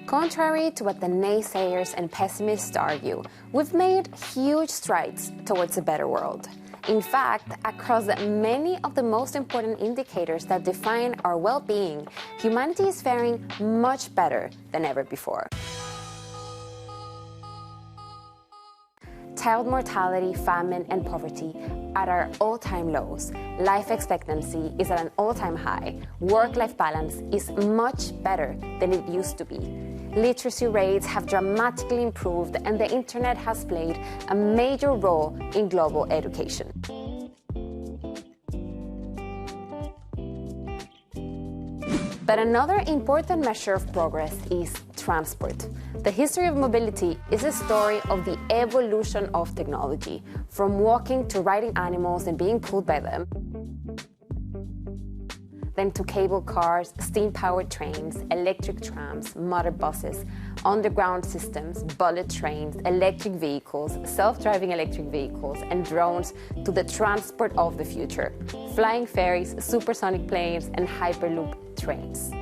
Contrary to what the naysayers and pessimists argue, we've made huge strides towards a better world. In fact, across many of the most important indicators that define our well-being, humanity is faring much better than ever before. Child mortality, famine, and poverty at our all-time lows. Life expectancy is at an all-time high. Work-life balance is much better than it used to be. Literacy rates have dramatically improved, and the internet has played a major role in global education. But another important measure of progress is transport. The history of mobility is a story of the evolution of technology, from walking to riding animals and being pulled by them, then to cable cars, steam-powered trains, electric trams, motor buses, underground systems, bullet trains, electric vehicles, self-driving electric vehicles, and drones, to the transport of the future: flying ferries, supersonic planes, and hyperloop trains.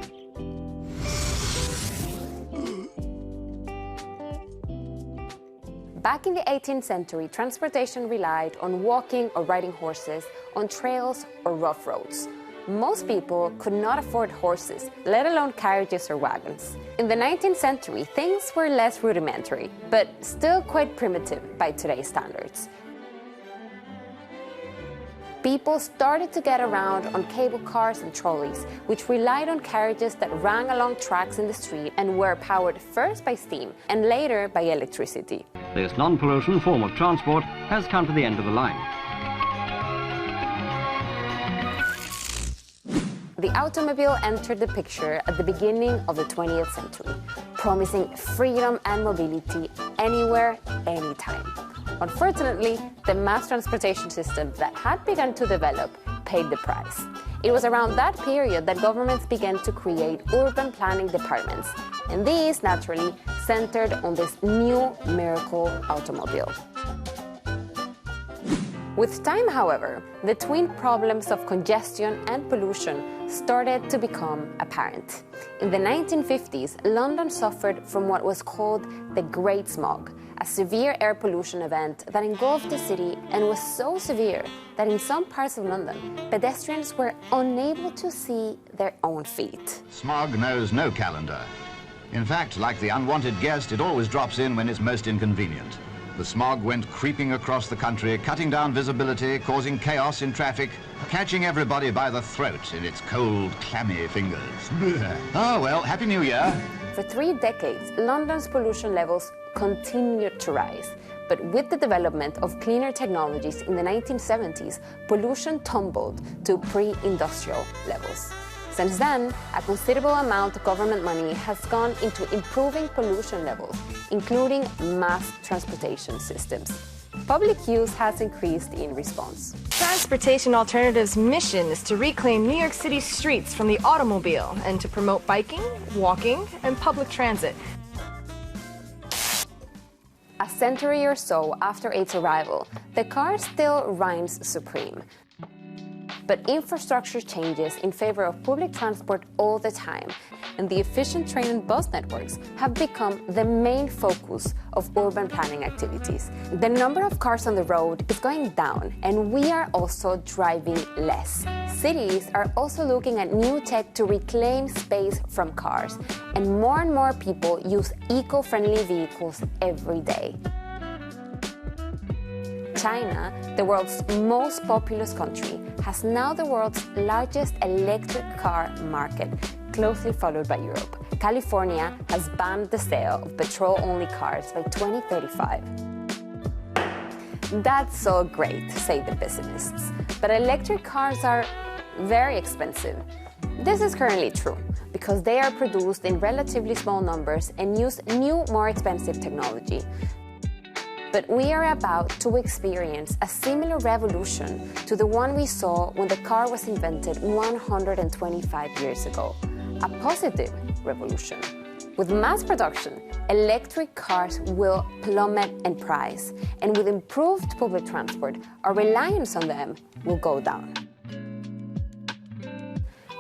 Back in the 18th century, transportation relied on walking or riding horses on trails or rough roads. Most people could not afford horses, let alone carriages or wagons. In the 19th century, things were less rudimentary, but still quite primitive by today's standards. People started to get around on cable cars and trolleys, which relied on carriages that ran along tracks in the street and were powered first by steam and later by electricity. This non-pollution form of transport has come to the end of the line. The automobile entered the picture at the beginning of the 20th century, promising freedom and mobility anywhere, anytime. Unfortunately, the mass transportation system that had begun to develop paid the price. It was around that period that governments began to create urban planning departments, and these naturally centered on this new miracle automobile. With time, however, the twin problems of congestion and pollution started to become apparent. In the 1950s, London suffered from what was called the Great Smog, a severe air pollution event that engulfed the city and was so severe that in some parts of London, pedestrians were unable to see their own feet. Smog knows no calendar. In fact, like the unwanted guest, it always drops in when it's most inconvenient. The smog went creeping across the country, cutting down visibility, causing chaos in traffic, catching everybody by the throat in its cold, clammy fingers. Oh, well, Happy New Year. For 3 decades, London's pollution levels continued to rise. But with the development of cleaner technologies in the 1970s, pollution tumbled to pre-industrial levels. Since then, a considerable amount of government money has gone into improving pollution levels, including mass transportation systems. Public use has increased in response. Transportation Alternatives' mission is to reclaim New York City streets from the automobile and to promote biking, walking, and public transit. A century or so after its arrival, the car still reigns supreme. But infrastructure changes in favor of public transport all the time, and the efficient train and bus networks have become the main focus of urban planning activities. The number of cars on the road is going down, and we are also driving less. Cities are also looking at new tech to reclaim space from cars, and more people use eco-friendly vehicles every day. China, the world's most populous country, has now the world's largest electric car market, closely followed by Europe. California has banned the sale of petrol-only cars by 2035. That's all great, say the pessimists, but electric cars are very expensive. This is currently true, because they are produced in relatively small numbers and use new, more expensive technology. But we are about to experience a similar revolution to the one we saw when the car was invented 125 years ago. A positive revolution. With mass production, electric cars will plummet in price, and with improved public transport, our reliance on them will go down.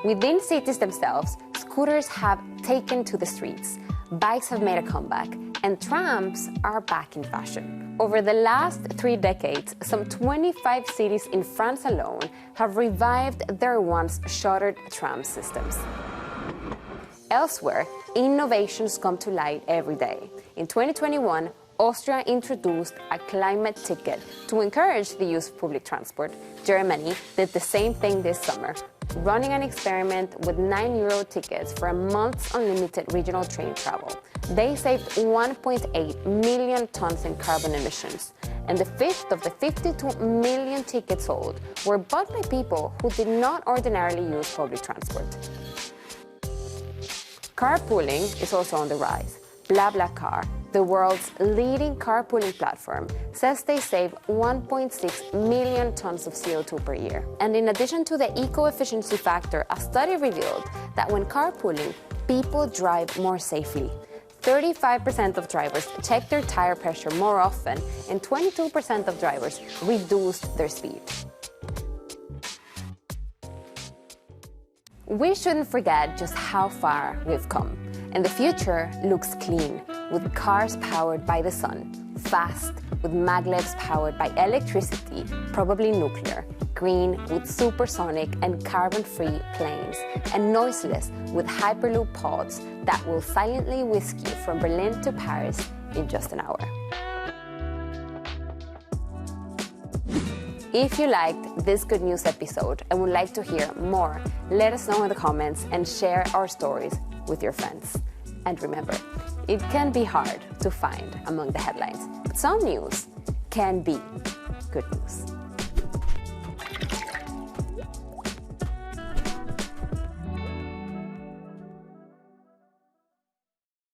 Within cities themselves, scooters have taken to the streets. bikes have made a comeback, and trams are back in fashion. Over the last 3 decades, some 25 cities in France alone have revived their once shuttered tram systems. Elsewhere, innovations come to light every day. In 2021, Austria introduced a climate ticket to encourage the use of public transport. Germany did the same thing this summer, running an experiment with €9 tickets for a month's unlimited regional train travel. They saved 1.8 million tons in carbon emissions, and the fifth of the 52 million tickets sold were bought by people who did not ordinarily use public transport. Carpooling is also on the rise. BlaBlaCar, the world's leading carpooling platform, says they save 1.6 million tons of CO2 per year. And in addition to the eco-efficiency factor, a study revealed that when carpooling, people drive more safely. 35% of drivers check their tire pressure more often, and 22% of drivers reduced their speed. We shouldn't forget just how far we've come. And the future looks clean, with cars powered by the sun, fast, with maglevs powered by electricity, probably nuclear, green with supersonic and carbon-free planes, and noiseless with Hyperloop pods that will silently whisk you from Berlin to Paris in just an hour. If you liked this Good News episode and would like to hear more, let us know in the comments and share our stories with your friends. And remember, it can be hard to find among the headlines, but some news can be good news.